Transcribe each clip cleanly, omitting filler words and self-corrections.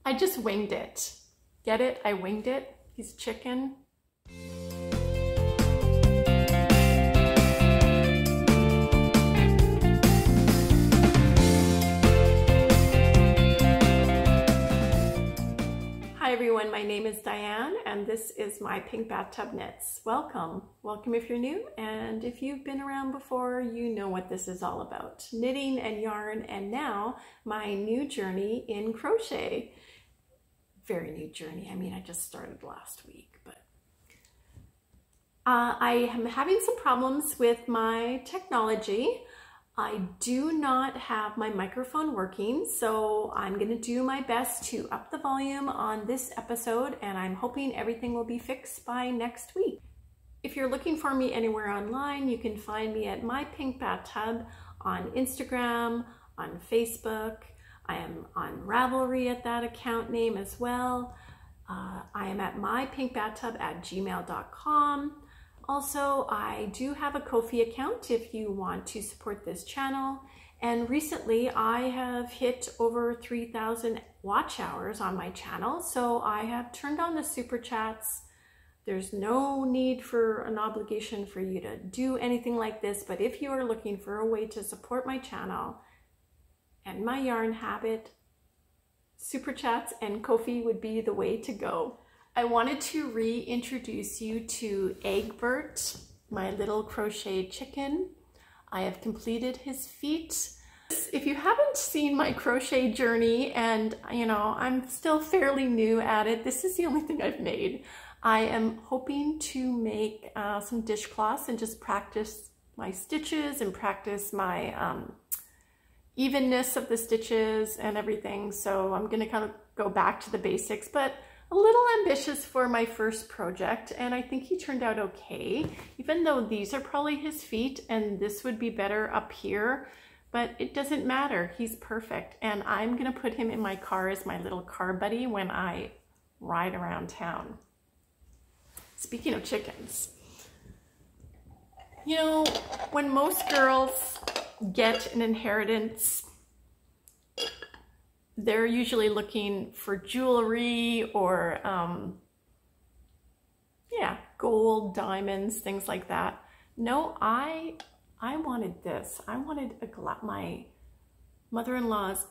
I just winged it. Get it? I winged it. He's chicken. Hi everyone, my name is Diane and this is My Pink Bathtub Knits. Welcome. Welcome if you're new, and if you've been around before, you know what this is all about. Knitting and yarn, and now my new journey in crochet. Very new journey. I mean, I just started last week, but I am having some problems with my technology. I do not have my microphone working, so I'm going to do my best to up the volume on this episode, and I'm hoping everything will be fixed by next week. If you're looking for me anywhere online, you can find me at MyPinkBathtub on Instagram, on Facebook. I am on Ravelry at that account name as well. I am at mypinkbathtub@gmail.com. Also, I do have a Ko-fi account if you want to support this channel. And recently I have hit over 3,000 watch hours on my channel. So I have turned on the super chats. There's no need for an obligation for you to do anything like this. But if you are looking for a way to support my channel and my yarn habit, super chats and Ko-fi would be the way to go. I wanted to reintroduce you to Eggbert, my little crochet chicken. I have completed his feet. If you haven't seen my crochet journey, and you know, I'm still fairly new at it, this is the only thing I've made. I am hoping to make some dishcloths and just practice my stitches and practice my evenness of the stitches and everything. So I'm gonna kind of go back to the basics, but a little ambitious for my first project, and I think he turned out okay, even though these are probably his feet and this would be better up here, but it doesn't matter. He's perfect, and I'm gonna put him in my car as my little car buddy when I ride around town. Speaking of chickens, you know, when most girls get an inheritance, they're usually looking for jewelry or, yeah, gold, diamonds, things like that. No, I wanted this. I wanted my mother-in-law's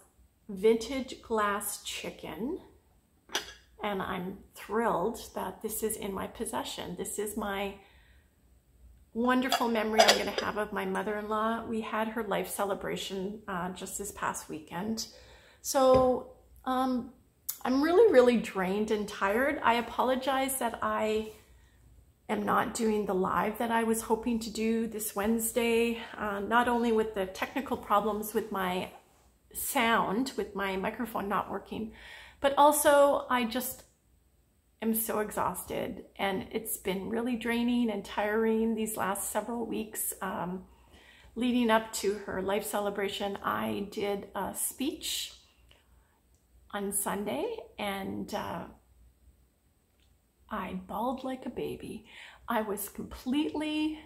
vintage glass chicken, and I'm thrilled that this is in my possession. This is my wonderful memory I'm going to have of my mother-in-law. We had her life celebration just this past weekend. So I'm really drained and tired. I apologize that I am not doing the live that I was hoping to do this Wednesday, not only with the technical problems with my sound, with my microphone not working, but also I just am so exhausted, and it's been really draining and tiring these last several weeks. Leading up to her life celebration, I did a speech on Sunday, and I bawled like a baby. I was completely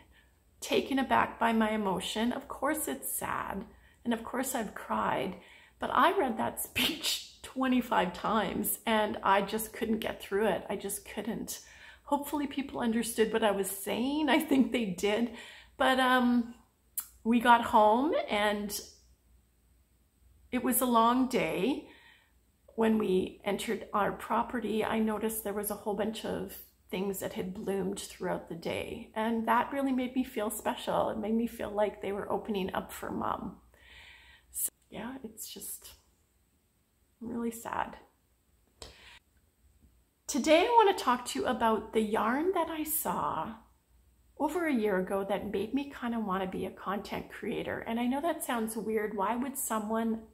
taken aback by my emotion. Of course it's sad, and of course I've cried, but I read that speech 25 times and I just couldn't get through it. I just couldn't. Hopefully people understood what I was saying. I think they did, but we got home and it was a long day. When we entered our property, I noticed there was a whole bunch of things that had bloomed throughout the day. And that really made me feel special. It made me feel like they were opening up for Mom. So yeah, it's just really sad. Today I want to talk to you about the yarn that I saw over a year ago that made me kind of want to be a content creator. And I know that sounds weird. Why would someone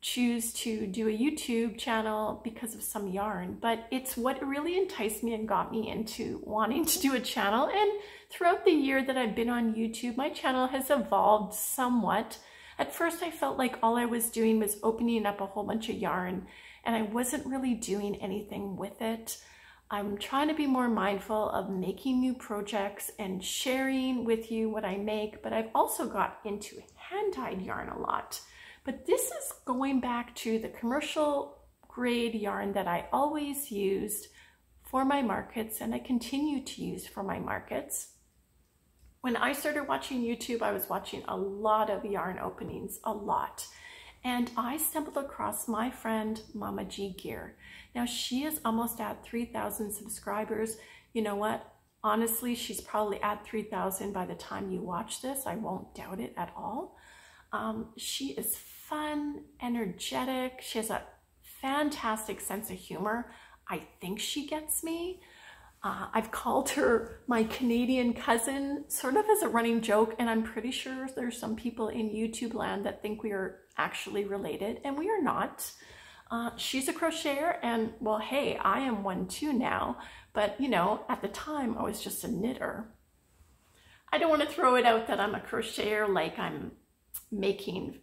choose to do a YouTube channel because of some yarn? But it's what really enticed me and got me into wanting to do a channel. And throughout the year that I've been on YouTube, my channel has evolved somewhat. At first I felt like all I was doing was opening up a whole bunch of yarn, and I wasn't really doing anything with it. I'm trying to be more mindful of making new projects and sharing with you what I make, but I've also got into hand-dyed yarn a lot. But this is going back to the commercial grade yarn that I always used for my markets, and I continue to use for my markets. When I started watching YouTube, I was watching a lot of yarn openings, a lot. And I stumbled across my friend Mama G Gear. Now she is almost at 3,000 subscribers. You know what? Honestly, she's probably at 3,000 by the time you watch this. I won't doubt it at all. She is fun, energetic. She has a fantastic sense of humor. I think she gets me. I've called her my Canadian cousin, sort of as a running joke, and I'm pretty sure there's some people in YouTube land that think we are actually related, and we are not. She's a crocheter, and well, hey, I am one too now, but you know, at the time I was just a knitter. I don't want to throw it out that I'm a crocheter like I'm making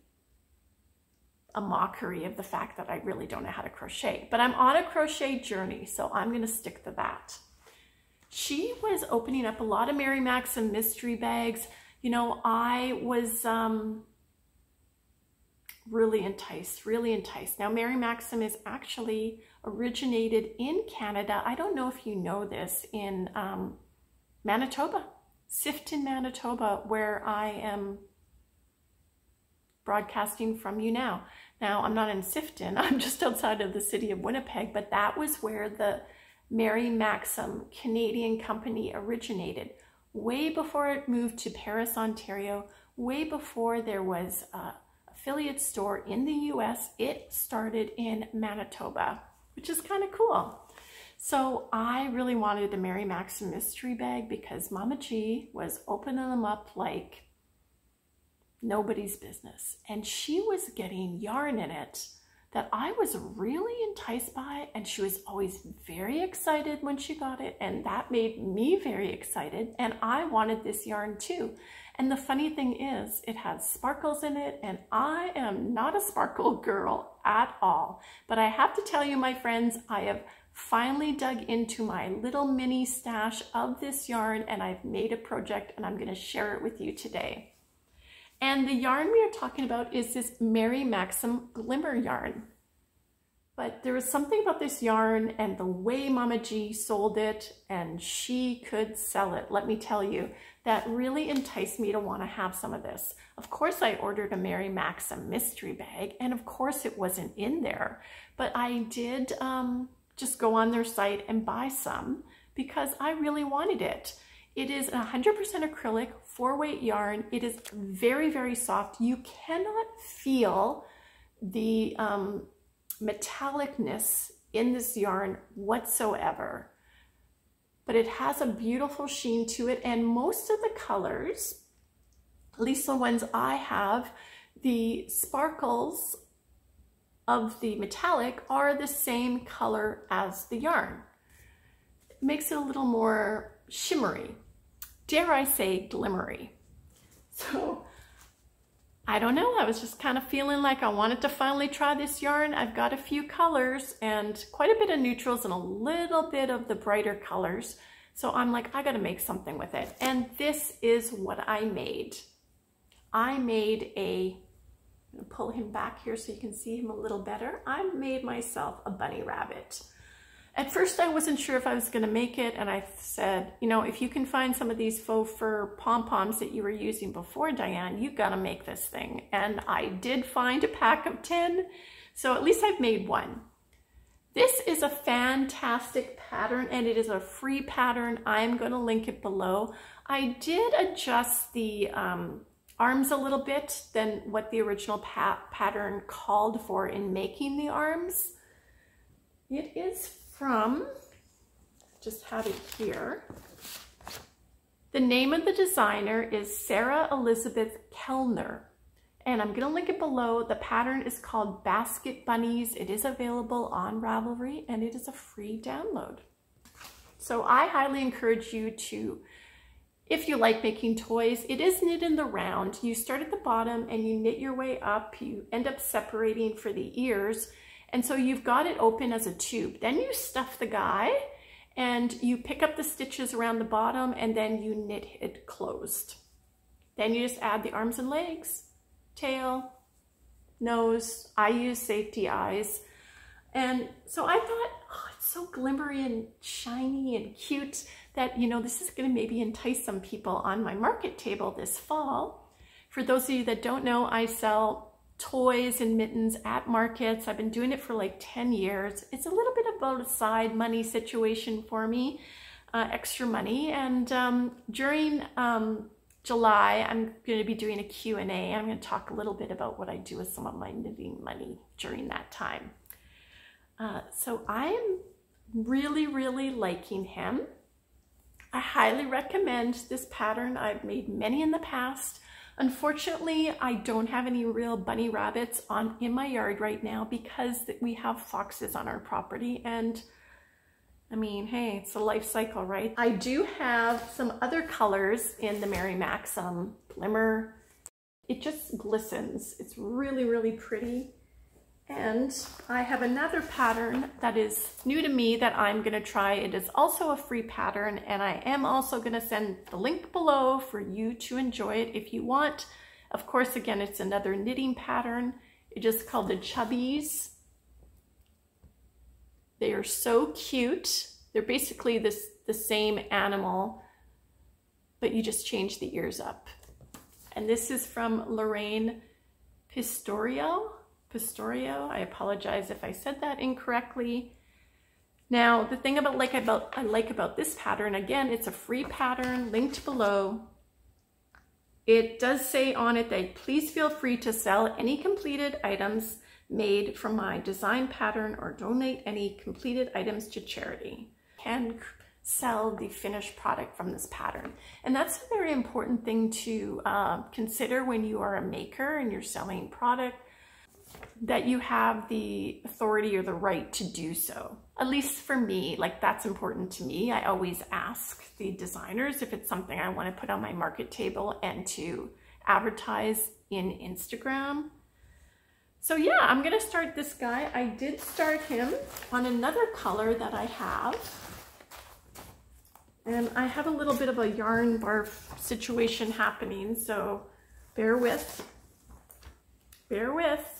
a mockery of the fact that I really don't know how to crochet, but I'm on a crochet journey, so I'm going to stick to that. She was opening up a lot of Mary Maxim mystery bags. You know, I was really enticed. Now, Mary Maxim is actually originated in Canada. I don't know if you know this, in Manitoba, Sifton, Manitoba, where I am broadcasting from you now. Now, I'm not in Sifton, I'm just outside of the city of Winnipeg, but that was where the Mary Maxim Canadian company originated, way before it moved to Paris, Ontario, way before there was an affiliate store in the US. It started in Manitoba, which is kind of cool. So I really wanted a Mary Maxim mystery bag because Mama G was opening them up like nobody's business. And she was getting yarn in it that I was really enticed by, and she was always very excited when she got it, and that made me very excited, and I wanted this yarn too. And the funny thing is, it has sparkles in it, and I am not a sparkle girl at all. But I have to tell you, my friends, I have finally dug into my little mini stash of this yarn, and I've made a project, and I'm going to share it with you today. And the yarn we are talking about is this Mary Maxim Glimmer yarn. But there was something about this yarn and the way Mama G sold it, and she could sell it, let me tell you, that really enticed me to want to have some of this. Of course, I ordered a Mary Maxim mystery bag, and of course it wasn't in there. But I did just go on their site and buy some because I really wanted it. It is 100% acrylic, 4-weight yarn. It is very, very soft. You cannot feel the metallicness in this yarn whatsoever. But it has a beautiful sheen to it, and most of the colors, at least the ones I have, the sparkles of the metallic are the same color as the yarn. It makes it a little more shimmery. Dare I say glimmery. So I don't know, I was just kind of feeling like I wanted to finally try this yarn. I've got a few colors and quite a bit of neutrals and a little bit of the brighter colors. So I'm like, I gotta make something with it. And this is what I made. I made a, I'm gonna pull him back here so you can see him a little better. I made myself a bunny rabbit. At first, I wasn't sure if I was going to make it, and I said, you know, if you can find some of these faux fur pom-poms that you were using before, Diane, you got to make this thing. And I did find a pack of 10, so at least I've made one. This is a fantastic pattern, and it is a free pattern. I'm going to link it below. I did adjust the arms a little bit than what the original pattern called for in making the arms. It is from, just have it here. The name of the designer is Sarah Elizabeth Kellner, and I'm going to link it below. The pattern is called Basket Bunnies. It is available on Ravelry, and it is a free download. So I highly encourage you to, if you like making toys, it is knit in the round. You start at the bottom and you knit your way up. You end up separating for the ears. And so you've got it open as a tube. Then you stuff the guy and you pick up the stitches around the bottom and then you knit it closed. Then you just add the arms and legs, tail, nose. I use safety eyes. And so I thought, oh, it's so glimmery and shiny and cute that, you know, this is going to maybe entice some people on my market table this fall. For those of you that don't know, I sell toys and mittens at markets. I've been doing it for like 10 years. It's a little bit about a side money situation for me, extra money. And during July, I'm going to be doing a Q&A. I'm going to talk a little bit about what I do with some of my knitting money during that time. So I'm really, really liking him. I highly recommend this pattern. I've made many in the past. Unfortunately, I don't have any real bunny rabbits in my yard right now because we have foxes on our property. And I mean, hey, it's a life cycle, right? I do have some other colors in the Mary Maxim Glimmer. It just glistens. It's really, really pretty. And I have another pattern that is new to me that I'm going to try. It is also a free pattern, and I am also going to send the link below for you to enjoy it if you want. Of course, again, it's another knitting pattern. It is called the Chubbeez. They are so cute. They're basically the same animal, but you just change the ears up. And this is from Lorraine Pistorio. I apologize if I said that incorrectly. Now, the thing I like about this pattern, again, it's a free pattern linked below. It does say on it that please feel free to sell any completed items made from my design pattern or donate any completed items to charity. Can sell the finished product from this pattern. And that's a very important thing to consider when you are a maker and you're selling product, that you have the authority or the right to do so. At least for me, like that's important to me. I always ask the designers if it's something I want to put on my market table and to advertise in Instagram. So yeah, I'm gonna start this guy. I did start him on another color that I have. And I have a little bit of a yarn barf situation happening, so bear with. Bear with.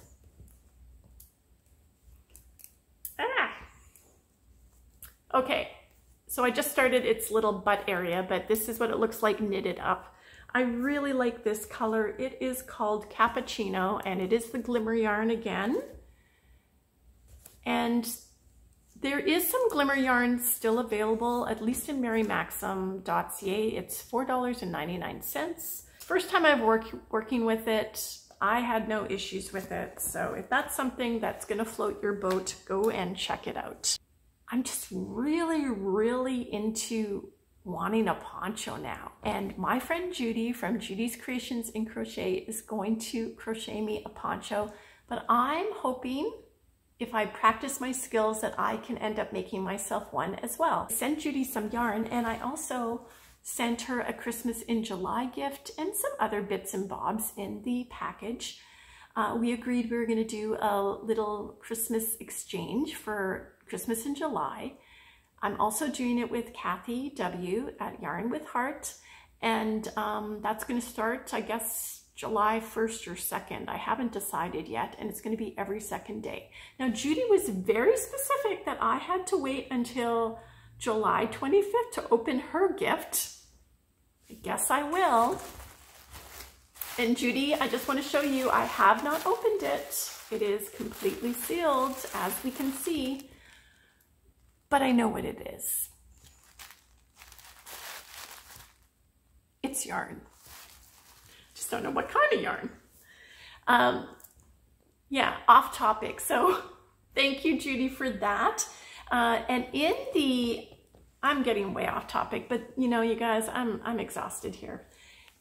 Okay, so I just started its little butt area, but this is what it looks like knitted up. I really like this color. It is called Cappuccino, and it is the glimmer yarn again. And there is some glimmer yarn still available, at least in MyPinkBathtub-Diane. It's $4.99. First time I've working with it, I had no issues with it. So if that's something that's gonna float your boat, go and check it out. I'm just really, really into wanting a poncho now. And my friend Judy from Judys Creations in Crochet is going to crochet me a poncho, but I'm hoping if I practice my skills that I can end up making myself one as well. I sent Judy some yarn, and I also sent her a Christmas in July gift and some other bits and bobs in the package. We agreed we were gonna do a little Christmas exchange for Christmas in July. I'm also doing it with Kathy W. at Yarn with Heart, and that's going to start, I guess, July 1st or 2nd. I haven't decided yet, and it's going to be every second day. Now, Judy was very specific that I had to wait until July 25th to open her gift. I guess I will. And Judy, I just want to show you, I have not opened it. It is completely sealed, as we can see. But I know what it is. It's yarn. Just don't know what kind of yarn. Yeah, off topic. So thank you, Judy, for that. And in the, I'm getting way off topic, but you know, you guys, I'm exhausted here.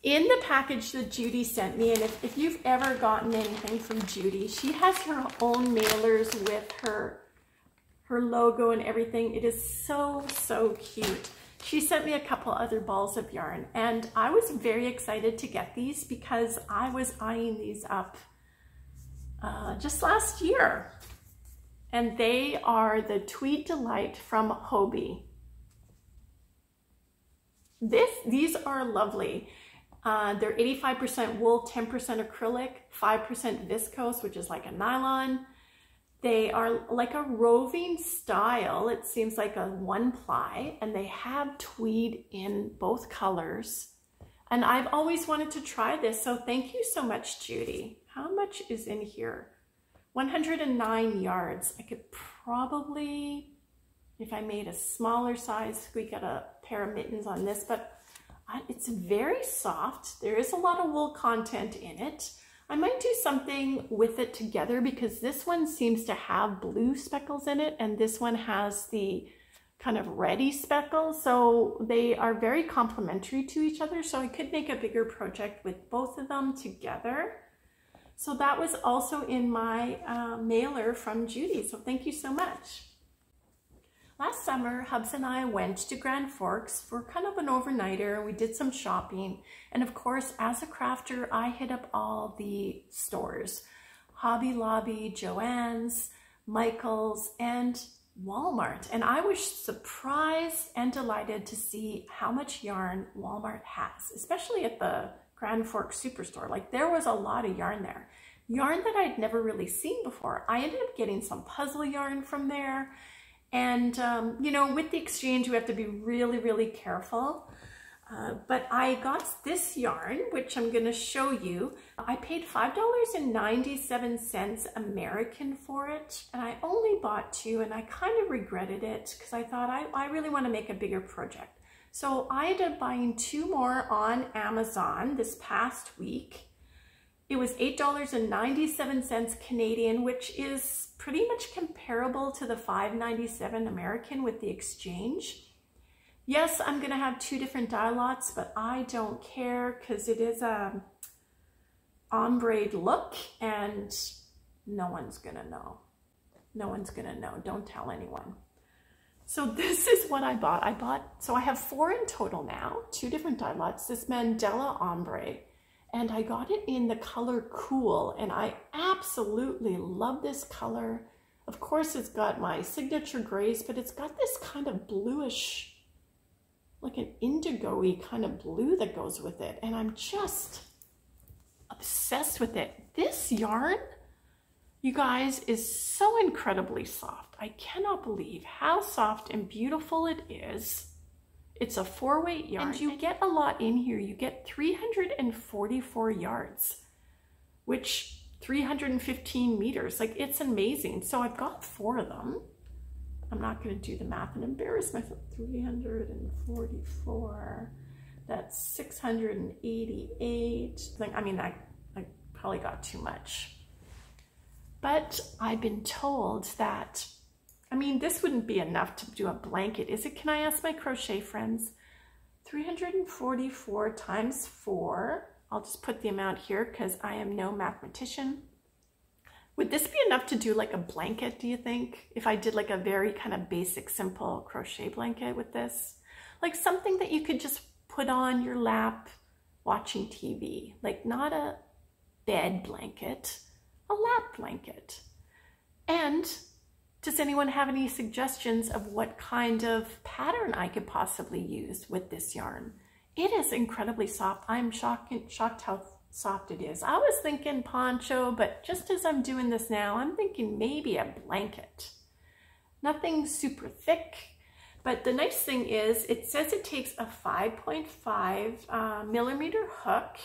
In the package that Judy sent me, and if you've ever gotten anything from Judy, she has her own mailers with her logo and everything. It is so, so cute. She sent me a couple other balls of yarn, and I was very excited to get these because I was eyeing these up just last year. And they are the Tweed Delight from Hobie. These are lovely. They're 85% wool, 10% acrylic, 5% viscose, which is like a nylon. They are like a roving style. It seems like a 1-ply, and they have tweed in both colors. And I've always wanted to try this, so thank you so much, Judy. How much is in here? 109 yards. I could probably, if I made a smaller size, squeak out a pair of mittens on this, but it's very soft. There is a lot of wool content in it. I might do something with it together because this one seems to have blue speckles in it, and this one has the kind of reddy speckles. So they are very complementary to each other. So I could make a bigger project with both of them together. So that was also in my mailer from Judy. So thank you so much. Last summer, Hubs and I went to Grand Forks for kind of an overnighter. We did some shopping. And of course, as a crafter, I hit up all the stores. Hobby Lobby, Joann's, Michael's, and Walmart. And I was surprised and delighted to see how much yarn Walmart has, especially at the Grand Forks Superstore. Like, there was a lot of yarn there. Yarn that I'd never really seen before. I ended up getting some puzzle yarn from there. And, you know, with the exchange, we have to be really, really careful. But I got this yarn, which I'm going to show you. I paid $5.97 American for it, and I only bought 2, and I kind of regretted it because I thought I really want to make a bigger project. So I ended up buying 2 more on Amazon this past week. It was $8.97 Canadian, which is pretty much comparable to the $5.97 American with the exchange. Yes, I'm going to have 2 different dye lots, but I don't care because it is a ombre look and no one's going to know. No one's going to know. Don't tell anyone. So this is what I bought. So I have 4 in total now, 2 different dye lots. This Mandela ombre, and I got it in the color Cool, and I absolutely love this color. Of course, it's got my signature grays, but it's got this kind of bluish, like an indigo-y kind of blue that goes with it. And I'm just obsessed with it. This yarn, you guys, is so incredibly soft. I cannot believe how soft and beautiful it is. It's a 4-weight yarn, and you get a lot in here. You get 344 yards, which 315 meters. Like, it's amazing. So I've got 4 of them. I'm not going to do the math and embarrass myself. 344. That's 688. I mean, I probably got too much. But I've been told that, I mean, this wouldn't be enough to do a blanket, is it? Can I ask my crochet friends? 344 times 4. I'll just put the amount here because I am no mathematician. Would this be enough to do like a blanket, do you think? If I did like a very kind of basic, simple crochet blanket with this? Like something that you could just put on your lap watching TV. Like not a bed blanket, a lap blanket. And does anyone have any suggestions of what kind of pattern I could possibly use with this yarn? It is incredibly soft. I'm shocked how soft it is. I was thinking poncho, but just as I'm doing this now, I'm thinking maybe a blanket. Nothing super thick, but the nice thing is it says it takes a 5.5 millimeter hook.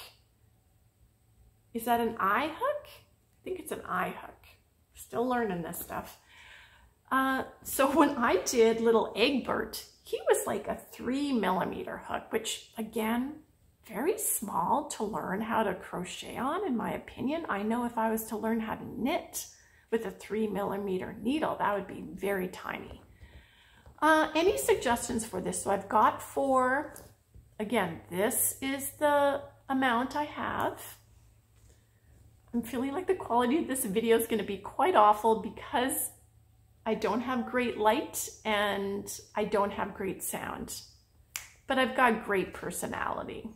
Is that an eye hook? I think it's an eye hook. Still learning this stuff. So when I did little Eggbert, he was like a 3 millimeter hook, which again, very small to learn how to crochet on, in my opinion. I know if I was to learn how to knit with a 3 millimeter needle, that would be very tiny. Any suggestions for this? So I've got 4. Again, this is the amount I have. I'm feeling like the quality of this video is going to be quite awful because I don't have great light and I don't have great sound, but I've got great personality.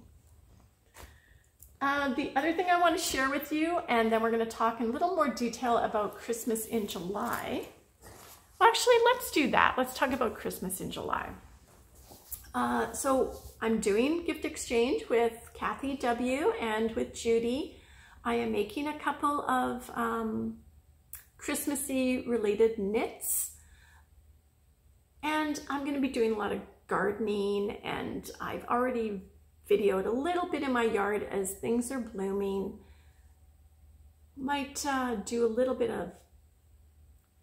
The other thing I want to share with you, and then we're going to talk in a little more detail about Christmas in July. Well, actually, let's do that. Let's talk about Christmas in July. So I'm doing gift exchange with Kathy W. and with Judy. I am making a couple of Christmassy related knits. And I'm going to be doing a lot of gardening, and I've already videoed a little bit in my yard as things are blooming. Might do a little bit of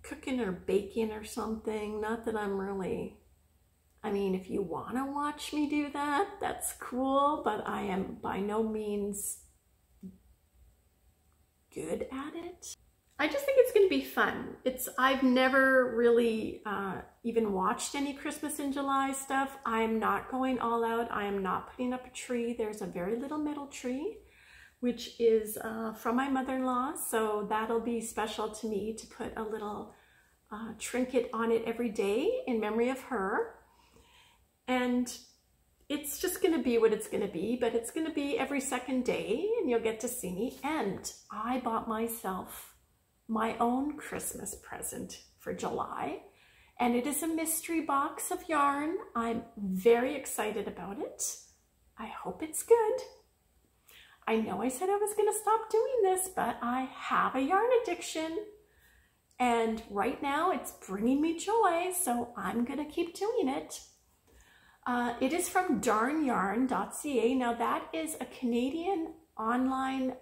cooking or baking or something. Not that I'm really, I mean, if you want to watch me do that, that's cool, but I am by no means good at it. I just think it's going to be fun. I've never really even watched any Christmas in July stuff. I'm not going all out. I am not putting up a tree. There's a very little metal tree, which is from my mother-in-law. So that'll be special to me to put a little trinket on it every day in memory of her. And it's just going to be what it's going to be, but it's going to be every second day and you'll get to see me. And I bought myself my own Christmas present for July, and it is a mystery box of yarn. I'm very excited about it. I hope it's good. I know I said I was going to stop doing this, but I have a yarn addiction, and right now it's bringing me joy, so I'm going to keep doing it. It is from darnyarn.ca. Now that is a Canadian online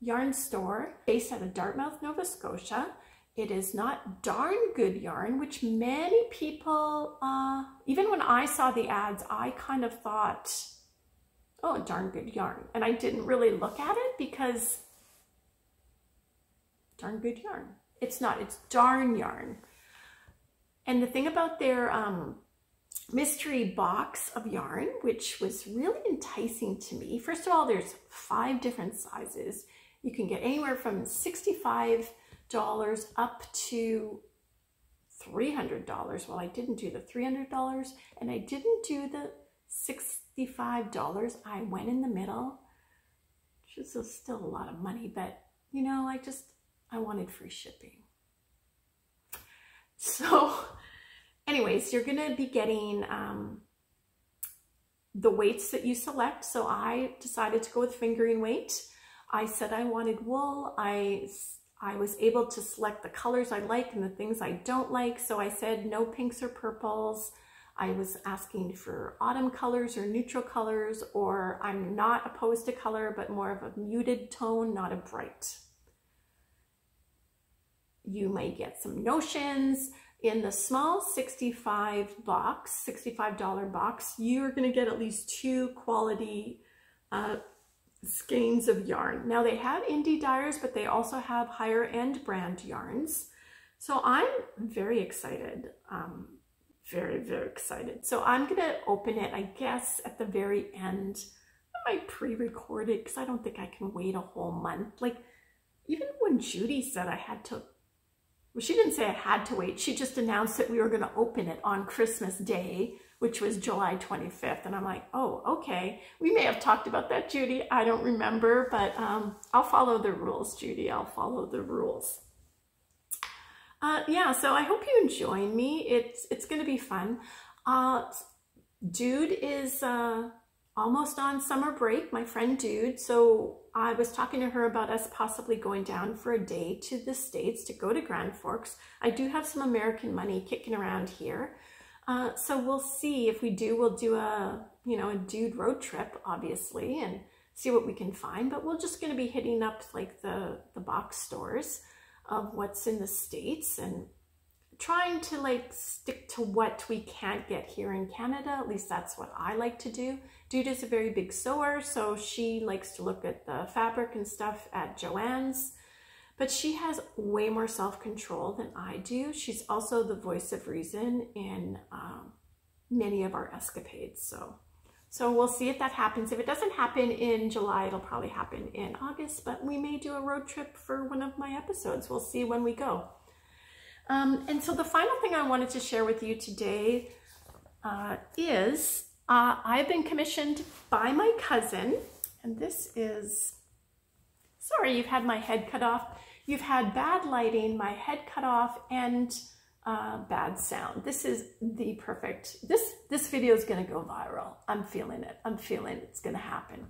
yarn store based out of Dartmouth, Nova Scotia. It is not darn good yarn, which many people, even when I saw the ads, I kind of thought, oh, darn good yarn. And I didn't really look at it because darn good yarn. It's not, it's darn yarn. And the thing about their mystery box of yarn, which was really enticing to me. First of all, there's 5 different sizes. You can get anywhere from $65 up to $300. Well, I didn't do the $300 and I didn't do the $65. I went in the middle, which is still a lot of money, but you know, I wanted free shipping. So anyways, you're going to be getting the weights that you select. So I decided to go with fingering weight. I said I wanted wool. I was able to select the colors I like and the things I don't like. So I said no pinks or purples. I was asking for autumn colors or neutral colors, or I'm not opposed to color, but more of a muted tone, not a bright. You may get some notions. In the small $65 box, you're going to get at least 2 quality skeins of yarn. Now they have indie dyers, but they also have higher end brand yarns. So I'm very excited. Very, very excited. So I'm going to open it, I guess, at the very end. I might pre-record it because I don't think I can wait a whole month. Like, even when Judy said I had to, well, she didn't say I had to wait. She just announced that we were going to open it on Christmas Day, which was July 25th. And I'm like, oh, okay. We may have talked about that, Judy. I don't remember, but I'll follow the rules, Judy. I'll follow the rules. Yeah, so I hope you join me. It's going to be fun. Dude is almost on summer break, my friend Dude. So I was talking to her about us possibly going down for a day to the States to go to Grand Forks. I do have some American money kicking around here. So we'll see if we do, we'll do a Dude road trip, obviously, and see what we can find. But we're just going to be hitting up like the box stores of what's in the States and trying to like stick to what we can't get here in Canada. At least that's what I like to do. Dude is a very big sewer, so she likes to look at the fabric and stuff at Joann's, but she has way more self-control than I do. She's also the voice of reason in many of our escapades. So we'll see if that happens. If it doesn't happen in July, it'll probably happen in August, but we may do a road trip for one of my episodes. We'll see when we go. And so the final thing I wanted to share with you today is I've been commissioned by my cousin, and this is, sorry, you've had my head cut off. You've had bad lighting, my head cut off, and bad sound. This is the perfect, this video is going to go viral. I'm feeling it. I'm feeling it's going to happen.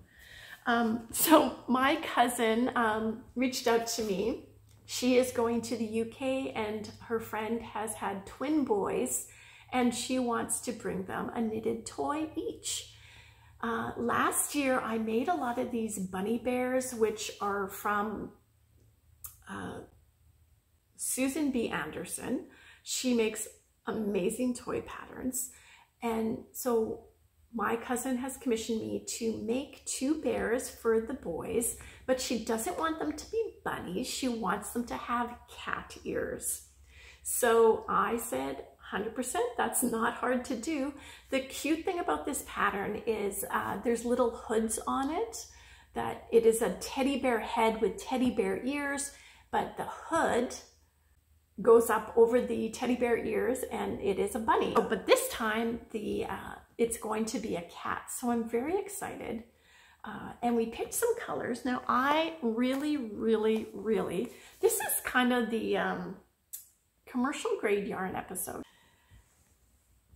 So my cousin reached out to me She is going to the UK and her friend has had twin boys and she wants to bring them a knitted toy each. Last year I made a lot of these bunny bears, which are from Susan B. Anderson. She makes amazing toy patterns. And so my cousin has commissioned me to make 2 bears for the boys, but she doesn't want them to be bunnies. She wants them to have cat ears. So I said, 100%, that's not hard to do. The cute thing about this pattern is there's little hoods on it, that it is a teddy bear head with teddy bear ears, but the hood goes up over the teddy bear ears and it is a bunny. Oh, but this time it's going to be a cat. So I'm very excited. And we picked some colors. Now I really, this is kind of the commercial grade yarn episode.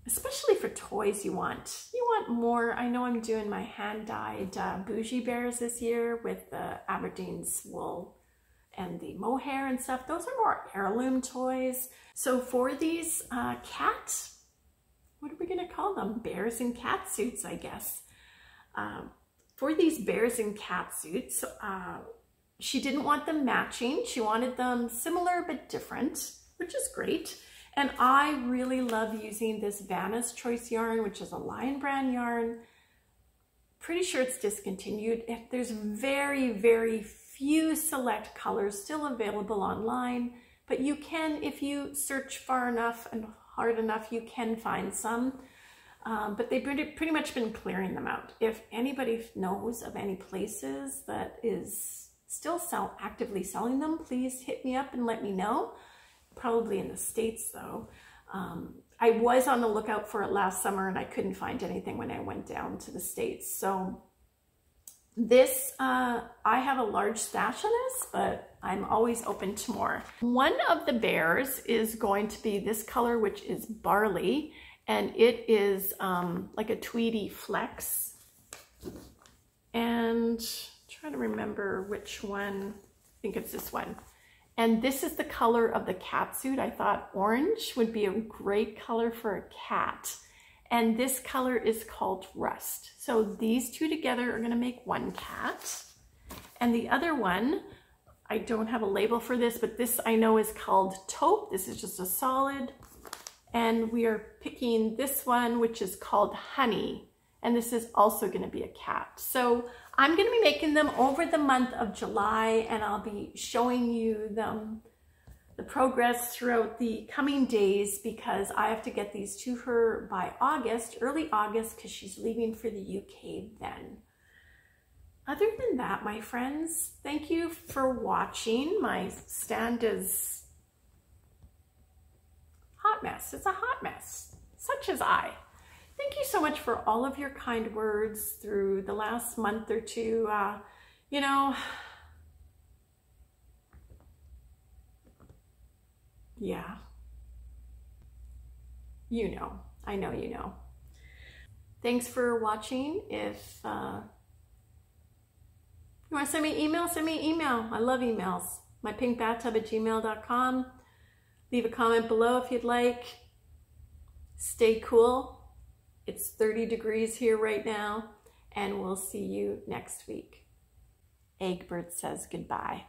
Especially for toys, you want more. I know I'm doing my hand-dyed bougie bears this year with the Aberdeen's wool and the mohair and stuff. Those are more heirloom toys. So for these what are we gonna call them? Bears in cat suits, I guess. For these bears in cat suits, she didn't want them matching. She wanted them similar but different, which is great. And I really love using this Vanna's Choice yarn, which is a Lion Brand yarn. Pretty sure it's discontinued. There's very few select colors still available online, but you can, if you search far enough and hard enough, you can find some. But they've pretty much been clearing them out. If anybody knows of any places that is still actively selling them, please hit me up and let me know. Probably in the States though. I was on the lookout for it last summer and I couldn't find anything when I went down to the States. So this, I have a large stash of this, but I'm always open to more. One of the bears is going to be this color, which is Barley, and it is like a tweedy flex. And I'm trying to remember which one, I think it's this one. And this is the color of the cat suit. I thought orange would be a great color for a cat. And this color is called Rust. So these two together are gonna make one cat. And the other one, I don't have a label for this, but this I know is called Taupe. This is just a solid. And we are picking this one, which is called Honey. And this is also gonna be a cat. So I'm gonna be making them over the month of July, and I'll be showing you the progress throughout the coming days, because I have to get these to her by August, early August, because she's leaving for the UK then. Other than that, my friends, thank you for watching. My stand is hot mess. It's a hot mess, such as I. Thank you so much for all of your kind words through the last month or two. You know, yeah, you know, I know you know. Thanks for watching. If you want to send me an email, send me an email. I love emails. MyPinkBathtub@gmail.com. Leave a comment below if you'd like. Stay cool. It's 30 degrees here right now, and we'll see you next week. Eggbert says goodbye.